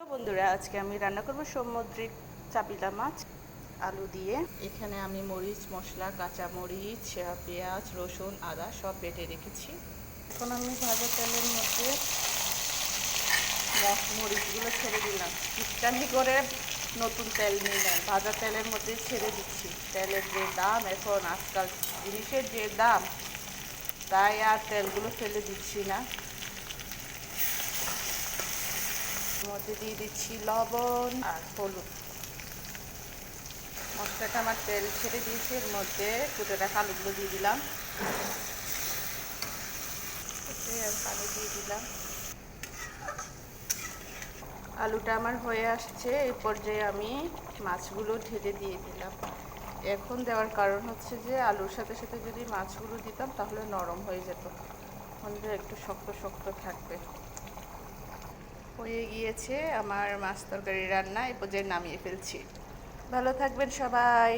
তো বন্ধুরা, আজকে আমি রান্না করব সামুদ্রিক চাপিলা মাছ আলু দিয়ে। এখানে আমি মরিচ মশলা, কাঁচা মরিচ, পেঁয়াজ, রসুন, আদা সব বেটে রেখেছি। এখন আমি ভাজা তেলের মধ্যে মরিচগুলো ছেড়ে দিলাম। ইস্টানি করে নতুন তেল নিলাম, ভাজা তেলের মধ্যে ছেড়ে দিচ্ছি। তেলের যে দাম এখন, আজকাল জিনিসের যে দাম, তাই আর তেলগুলো ফেলে দিচ্ছি না। মধ্যে দিয়ে দিচ্ছি লবণ আর হলুদ। মশলাটা আমার তেল ছেড়ে দিয়েছে, এর মধ্যে কুটে রাখা আলুগুলো দিয়ে দিলাম, পানি দিয়ে দিলাম। আলুটা আমার হয়ে আসছে, এই পর্যায়ে আমি মাছগুলো ঢেলে দিয়ে দিলাম। এখন দেওয়ার কারণ হচ্ছে যে আলুর সাথে সাথে যদি মাছগুলো দিতাম তাহলে নরম হয়ে যেত, তাহলে একটু শক্ত শক্ত থাকবে। হয়ে গিয়েছে আমার মাছ তরকারি রান্না, এই পর্যায়ে নামিয়ে ফেলছি। ভালো থাকবেন সবাই।